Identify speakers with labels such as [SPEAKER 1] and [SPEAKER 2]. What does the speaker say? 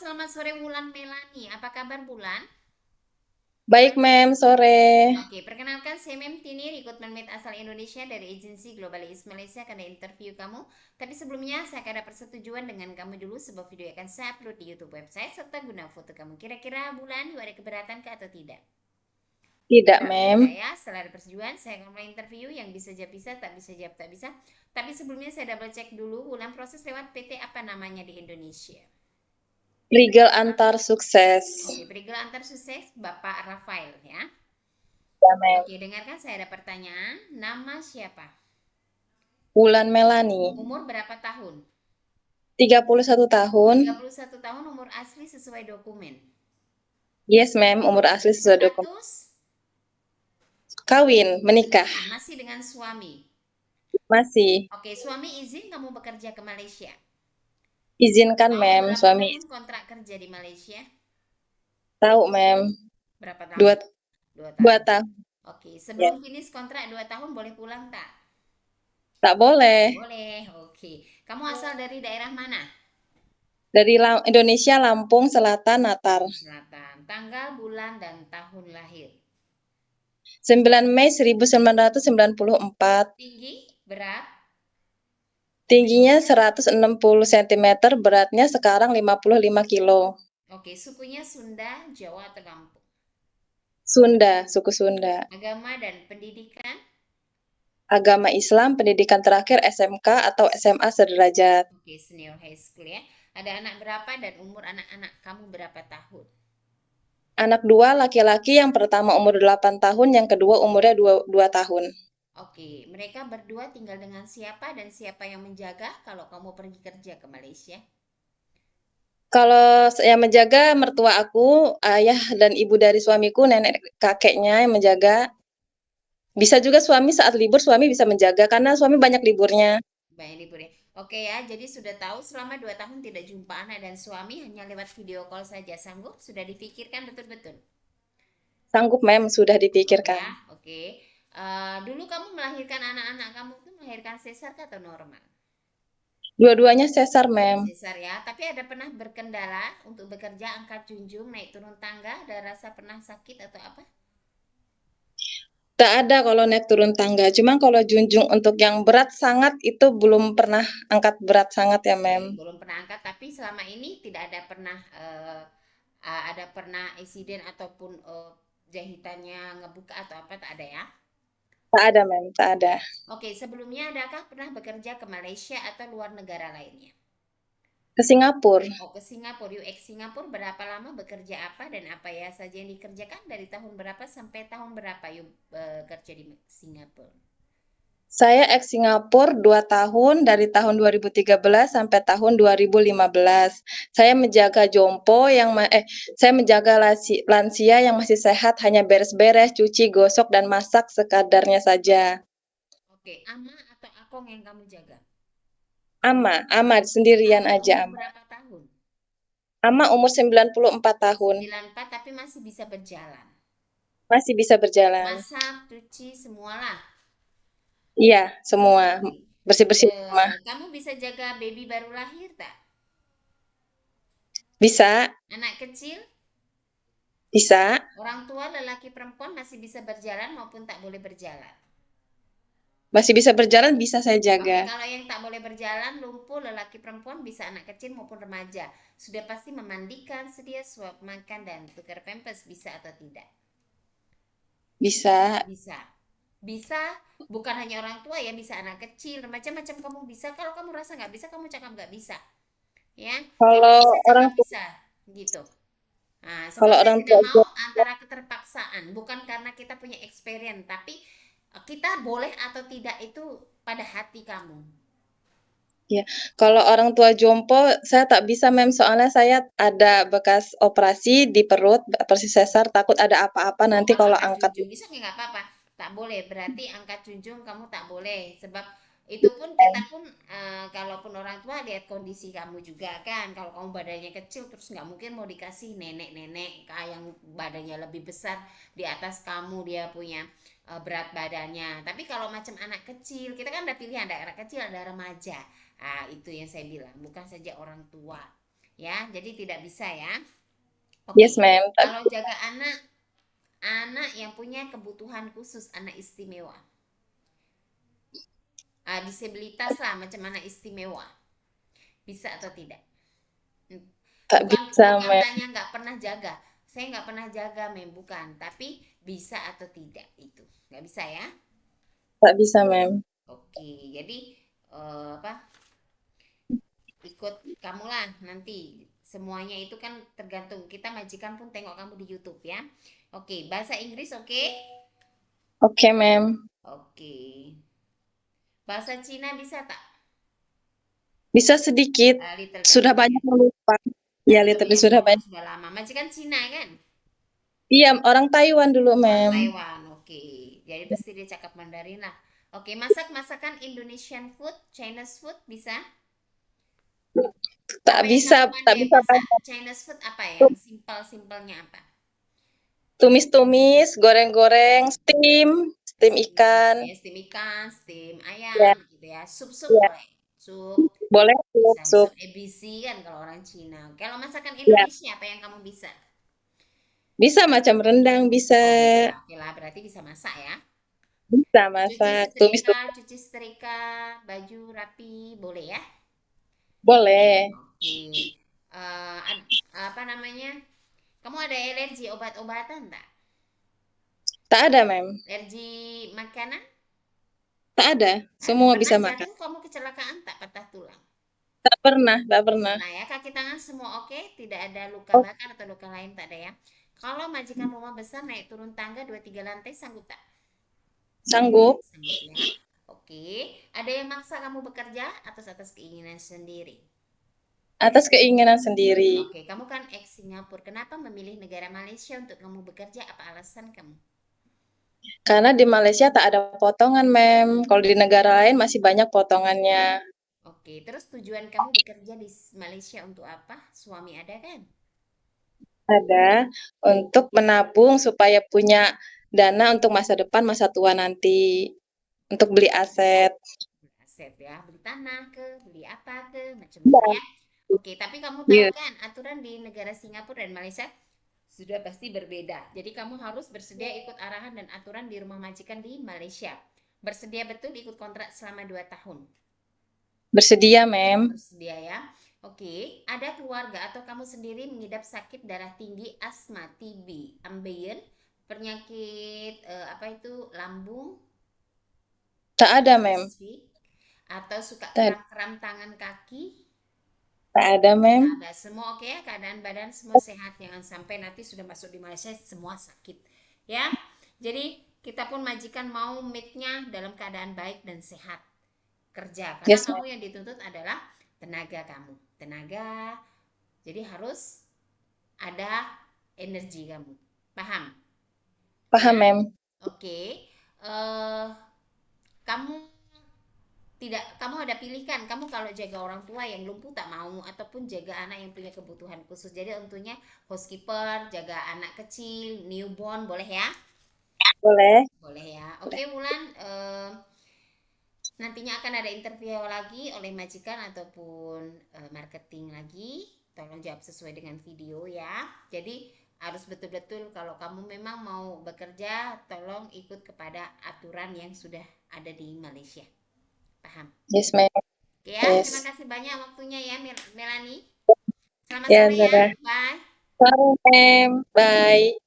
[SPEAKER 1] selamat sore Wulan Melani. Apa kabar Bulan?
[SPEAKER 2] Baik, Mem, sore.
[SPEAKER 1] Oke, perkenalkan saya Mem Tini, Recruitment Mate asal Indonesia dari agensi Globalis Malaysia akan ada interview kamu. Tapi sebelumnya saya akan ada persetujuan dengan kamu dulu sebuah video yang akan saya upload di YouTube website serta guna foto kamu. Kira-kira Bulan, you ada keberatan ke atau tidak?
[SPEAKER 2] Tidak,
[SPEAKER 1] Tidak
[SPEAKER 2] Mem.
[SPEAKER 1] ya. Setelah ada persetujuan, saya akan mulai interview yang bisa jawab bisa, tak bisa jawab tak bisa. Tapi sebelumnya saya double check dulu, Bulan proses lewat PT apa namanya di Indonesia?
[SPEAKER 2] Legal antar sukses.
[SPEAKER 1] Oke, Perigel Antar Sukses Bapak Rafael ya.
[SPEAKER 2] Ya, Mem.
[SPEAKER 1] Oke, dengarkan saya ada pertanyaan. Nama siapa?
[SPEAKER 2] Wulan Melani,
[SPEAKER 1] Umur berapa tahun?
[SPEAKER 2] 31 tahun.
[SPEAKER 1] 31 tahun, umur asli sesuai dokumen.
[SPEAKER 2] Yes, Mem, umur asli sesuai dokumen.
[SPEAKER 1] Status
[SPEAKER 2] Kawin, menikah.
[SPEAKER 1] masih dengan suami.
[SPEAKER 2] Masih.
[SPEAKER 1] Oke, suami izin kamu bekerja ke Malaysia.
[SPEAKER 2] Izinkan,
[SPEAKER 1] Tahu
[SPEAKER 2] Mem,
[SPEAKER 1] berapa
[SPEAKER 2] suami.
[SPEAKER 1] tahun kontrak kerja di Malaysia?
[SPEAKER 2] Tahu, Mem.
[SPEAKER 1] Berapa
[SPEAKER 2] Dua,
[SPEAKER 1] tahun? 2
[SPEAKER 2] dua
[SPEAKER 1] tahun.
[SPEAKER 2] tahun.
[SPEAKER 1] Oke,
[SPEAKER 2] Ya.
[SPEAKER 1] sebelum finish kontrak 2 tahun boleh pulang tak?
[SPEAKER 2] Tak boleh.
[SPEAKER 1] Boleh. Oke. Kamu asal dari daerah mana?
[SPEAKER 2] Dari Indonesia, Lampung Selatan, Natar.
[SPEAKER 1] Selatan. Tanggal, bulan, dan tahun lahir.
[SPEAKER 2] 9 Mei 1994.
[SPEAKER 1] Tinggi, berat.
[SPEAKER 2] Tingginya 160 cm, beratnya sekarang 55 kilo.
[SPEAKER 1] Oke, sukunya Sunda, Jawa, atau Lampung.
[SPEAKER 2] Sunda, suku Sunda.
[SPEAKER 1] Agama dan pendidikan.
[SPEAKER 2] Agama Islam, pendidikan terakhir SMK atau SMA sederajat.
[SPEAKER 1] Oke, senior high school ya. Ada anak berapa dan umur anak-anak kamu berapa tahun?
[SPEAKER 2] Anak dua laki-laki, yang pertama umur 8 tahun, yang kedua umurnya dua tahun.
[SPEAKER 1] Oke, mereka berdua tinggal dengan siapa dan siapa yang menjaga kalau kamu pergi kerja ke Malaysia?
[SPEAKER 2] Kalau yang menjaga mertua aku, ayah dan ibu dari suamiku, nenek kakeknya yang menjaga. Bisa juga suami saat libur, suami bisa menjaga karena suami banyak liburnya.
[SPEAKER 1] Banyak libur ya. Oke ya, jadi sudah tahu selama 2 tahun tidak jumpa anak dan suami hanya lewat video call saja. Sanggup? Sudah dipikirkan betul-betul?
[SPEAKER 2] Sanggup, Mem, sudah
[SPEAKER 1] Sanggup
[SPEAKER 2] dipikirkan.
[SPEAKER 1] ya, oke. Dulu kamu melahirkan anak-anak kamu itu melahirkan sesar atau normal?
[SPEAKER 2] Dua-duanya sesar, Mem.
[SPEAKER 1] Sesar ya, tapi ada pernah berkendala untuk bekerja, angkat junjung, naik turun tangga, ada rasa pernah sakit atau apa?
[SPEAKER 2] Tak ada kalau naik turun tangga. Cuma kalau junjung untuk yang berat sangat itu belum pernah angkat berat sangat ya,
[SPEAKER 1] Oke,
[SPEAKER 2] Mem.
[SPEAKER 1] belum pernah angkat, tapi selama ini tidak ada pernah ada pernah insiden ataupun jahitannya ngebuka atau apa, tak ada ya?
[SPEAKER 2] Tak ada, Mem, tak ada.
[SPEAKER 1] Oke, oke. Sebelumnya adakah pernah bekerja ke Malaysia atau luar negara lainnya?
[SPEAKER 2] Ke Singapura.
[SPEAKER 1] Oh, ke Singapura. Yuk, ex Singapura berapa lama bekerja apa dan apa ya saja yang dikerjakan dari tahun berapa sampai tahun berapa yuk bekerja di Singapura?
[SPEAKER 2] Saya ex Singapura 2 tahun, dari tahun 2013 sampai tahun 2015. Saya menjaga jompo saya menjaga lansia yang masih sehat, hanya beres-beres, cuci, gosok, dan masak sekadarnya saja.
[SPEAKER 1] Oke, ama atau akong yang kamu jaga?
[SPEAKER 2] Ama sendirian
[SPEAKER 1] Ama
[SPEAKER 2] aja
[SPEAKER 1] umur
[SPEAKER 2] ama.
[SPEAKER 1] berapa tahun?
[SPEAKER 2] Ama umur 94 tahun,
[SPEAKER 1] 94 tapi masih bisa berjalan.
[SPEAKER 2] masih bisa berjalan.
[SPEAKER 1] Masak, cuci, semualah.
[SPEAKER 2] Iya, semua
[SPEAKER 1] Oke.
[SPEAKER 2] bersih-bersih rumah.
[SPEAKER 1] Kamu bisa jaga baby baru lahir tak?
[SPEAKER 2] Bisa,
[SPEAKER 1] Anak kecil?
[SPEAKER 2] bisa,
[SPEAKER 1] Orang tua lelaki perempuan masih bisa berjalan maupun tak boleh berjalan.
[SPEAKER 2] masih bisa berjalan, bisa saya
[SPEAKER 1] Oke,
[SPEAKER 2] jaga.
[SPEAKER 1] kalau yang tak boleh berjalan, lumpuh, lelaki perempuan bisa anak kecil maupun remaja. Sudah pasti memandikan, sedia suap makan dan tukar pampers bisa atau tidak?
[SPEAKER 2] Bisa.
[SPEAKER 1] Bisa. Bisa, bukan hanya orang tua ya, bisa anak kecil, macam-macam kamu bisa. Kalau kamu rasa nggak bisa, kamu cakap nggak bisa. Ya, kalau
[SPEAKER 2] Kalau
[SPEAKER 1] bisa
[SPEAKER 2] orang
[SPEAKER 1] cakap bisa, gitu. Nah, sebab
[SPEAKER 2] kalau
[SPEAKER 1] saya
[SPEAKER 2] orang
[SPEAKER 1] tidak
[SPEAKER 2] tua
[SPEAKER 1] mau antara keterpaksaan, bukan karena kita punya experience, tapi kita boleh atau tidak itu pada hati kamu.
[SPEAKER 2] Ya, kalau orang tua jompo saya tak bisa, Mem, soalnya saya ada bekas operasi di perut, operasi sesar, takut ada apa-apa
[SPEAKER 1] Oh,
[SPEAKER 2] nanti
[SPEAKER 1] kalau
[SPEAKER 2] kalau
[SPEAKER 1] angkat
[SPEAKER 2] angkat.
[SPEAKER 1] junjung bisa nggak apa-apa. Tak boleh. Berarti angkat junjung kamu tak boleh. Sebab itu pun kita pun kalaupun orang tua lihat kondisi kamu juga kan. Kalau kamu badannya kecil terus nggak mungkin mau dikasih nenek-nenek yang badannya lebih besar di atas kamu dia punya berat badannya. Tapi kalau macam anak kecil, kita kan ada pilihan ada anak kecil ada remaja. Ah, itu yang saya bilang, bukan saja orang tua. ya. Jadi tidak bisa ya.
[SPEAKER 2] Yes,
[SPEAKER 1] Oke,
[SPEAKER 2] ma'am.
[SPEAKER 1] kalau jaga anak, anak yang punya kebutuhan khusus, anak istimewa, disabilitas lah, macam anak istimewa, bisa atau tidak? Hmm,
[SPEAKER 2] Tak
[SPEAKER 1] Bukan
[SPEAKER 2] bisa,
[SPEAKER 1] bukan
[SPEAKER 2] ma'am.
[SPEAKER 1] tanya nggak pernah jaga, saya nggak pernah jaga, mem, bukan, tapi bisa atau tidak itu, nggak bisa ya.
[SPEAKER 2] Tak bisa, ma'am.
[SPEAKER 1] Oke, jadi apa? Ikut kamulah nanti. Semuanya itu kan tergantung. Kita majikan pun tengok kamu di YouTube ya. Oke, bahasa Inggris oke?
[SPEAKER 2] Oke, ma'am.
[SPEAKER 1] Oke. Bahasa Cina bisa tak?
[SPEAKER 2] Bisa sedikit.
[SPEAKER 1] Little bit
[SPEAKER 2] Sudah
[SPEAKER 1] ya.
[SPEAKER 2] banyak yang lupa.
[SPEAKER 1] Ah,
[SPEAKER 2] Ya,
[SPEAKER 1] little
[SPEAKER 2] little
[SPEAKER 1] bit
[SPEAKER 2] bit
[SPEAKER 1] ya,
[SPEAKER 2] sudah
[SPEAKER 1] memang
[SPEAKER 2] banyak.
[SPEAKER 1] sudah lama. Majikan Cina kan?
[SPEAKER 2] Iya, orang Taiwan dulu,
[SPEAKER 1] Orang
[SPEAKER 2] ma'am.
[SPEAKER 1] Taiwan. Oke. Jadi pasti dia cakap Mandarin lah. Oke, masak masakan Indonesian food, Chinese food bisa?
[SPEAKER 2] Tak
[SPEAKER 1] Apa yang
[SPEAKER 2] bisa,
[SPEAKER 1] kamu
[SPEAKER 2] tak
[SPEAKER 1] pandai
[SPEAKER 2] bisa
[SPEAKER 1] masak?
[SPEAKER 2] banyak.
[SPEAKER 1] Chinese food apa yang simpel-simpelnya apa?
[SPEAKER 2] Tumis-tumis, goreng-goreng, steam, steam
[SPEAKER 1] Steam,
[SPEAKER 2] ikan.
[SPEAKER 1] ya, steam ikan, steam
[SPEAKER 2] Ya,
[SPEAKER 1] ayam gitu ya. Sup-sup
[SPEAKER 2] ya.
[SPEAKER 1] boleh. Sup
[SPEAKER 2] Boleh sup,
[SPEAKER 1] bisa,
[SPEAKER 2] sup.
[SPEAKER 1] sup ABC kan kalau orang Cina. Kalau masakan
[SPEAKER 2] Ya,
[SPEAKER 1] Indonesia apa yang kamu bisa?
[SPEAKER 2] bisa macam rendang, bisa.
[SPEAKER 1] Oh, bisa. Oke lah, berarti bisa masak ya.
[SPEAKER 2] Bisa
[SPEAKER 1] Cuci
[SPEAKER 2] masak.
[SPEAKER 1] setrika,
[SPEAKER 2] Tumis-tumis
[SPEAKER 1] cuci setrika, baju rapi, boleh ya?
[SPEAKER 2] boleh.
[SPEAKER 1] Oke. Apa namanya? Kamu ada alergi obat-obatan tak?
[SPEAKER 2] Tak ada, ma'am.
[SPEAKER 1] Alergi makanan?
[SPEAKER 2] Tak ada.
[SPEAKER 1] Ada.
[SPEAKER 2] Semua
[SPEAKER 1] Pernah
[SPEAKER 2] bisa makan.
[SPEAKER 1] jatuh kamu kecelakaan tak patah tulang?
[SPEAKER 2] Tak pernah, tak
[SPEAKER 1] Tak
[SPEAKER 2] pernah.
[SPEAKER 1] pernah ya, kaki tangan semua oke, tidak ada luka
[SPEAKER 2] Oh,
[SPEAKER 1] bakar atau luka lain tak ada ya. Kalau majikan rumah besar naik turun tangga 2 3 lantai sanggup tak?
[SPEAKER 2] sanggup.
[SPEAKER 1] Sanggup ya. Oke, ada yang maksa kamu bekerja atas atas keinginan sendiri.
[SPEAKER 2] Atas keinginan sendiri.
[SPEAKER 1] Oke, kamu kan ex Singapura. Kenapa memilih negara Malaysia untuk kamu bekerja? Apa alasan kamu?
[SPEAKER 2] Karena di Malaysia tak ada potongan, ma'am. Kalau di negara lain masih banyak potongannya.
[SPEAKER 1] Oke, terus tujuan kamu bekerja di Malaysia untuk apa? Suami ada kan?
[SPEAKER 2] Ada untuk menabung supaya punya dana untuk masa depan, masa tua nanti. Untuk beli aset.
[SPEAKER 1] Aset ya, beli tanah ke, beli apa ke, macam-macam
[SPEAKER 2] Iya.
[SPEAKER 1] ya. Oke, tapi kamu tahu
[SPEAKER 2] Iya.
[SPEAKER 1] kan aturan di negara Singapura dan Malaysia sudah pasti berbeda. Jadi kamu harus bersedia ikut arahan dan aturan di rumah majikan di Malaysia. Bersedia betul ikut kontrak selama 2 tahun.
[SPEAKER 2] Bersedia, ma'am.
[SPEAKER 1] Bersedia ya. Oke, ada keluarga atau kamu sendiri mengidap sakit darah tinggi, asma, TB, ambeien, penyakit apa itu lambung,
[SPEAKER 2] Tak ada, ma'am.
[SPEAKER 1] spesifik, atau suka
[SPEAKER 2] Tak,
[SPEAKER 1] kram-kram tangan kaki?
[SPEAKER 2] tak ada,
[SPEAKER 1] Nggak
[SPEAKER 2] ma'am.
[SPEAKER 1] ada, semua oke ya, keadaan badan semua sehat, jangan sampai nanti sudah masuk di Malaysia semua sakit ya. Jadi kita pun majikan mau meetnya dalam keadaan baik dan sehat kerja, karena
[SPEAKER 2] Yes,
[SPEAKER 1] kamu
[SPEAKER 2] ma'am.
[SPEAKER 1] yang dituntut adalah tenaga kamu, tenaga, jadi harus ada energi kamu, paham ya?
[SPEAKER 2] Paham, ma'am.
[SPEAKER 1] Oke. eh kamu tidak, kamu ada pilihan, kamu kalau jaga orang tua yang lumpuh tak mau, ataupun jaga anak yang punya kebutuhan khusus. Jadi tentunya housekeeper, jaga anak kecil, newborn, boleh ya?
[SPEAKER 2] Boleh.
[SPEAKER 1] Boleh ya. Oke,
[SPEAKER 2] Boleh.
[SPEAKER 1] Wulan, nantinya akan ada interview lagi oleh majikan ataupun marketing lagi. Tolong jawab sesuai dengan video ya. Jadi harus betul-betul kalau kamu memang mau bekerja, tolong ikut kepada aturan yang sudah ada di Malaysia. Paham?
[SPEAKER 2] Yes, ma'am.
[SPEAKER 1] Oke ya, terima
[SPEAKER 2] Yes.
[SPEAKER 1] kasih banyak waktunya ya, Melani. Selamat
[SPEAKER 2] Ya,
[SPEAKER 1] sore ya.
[SPEAKER 2] sudah.
[SPEAKER 1] Bye.
[SPEAKER 2] Sorry, ma'am. Bye.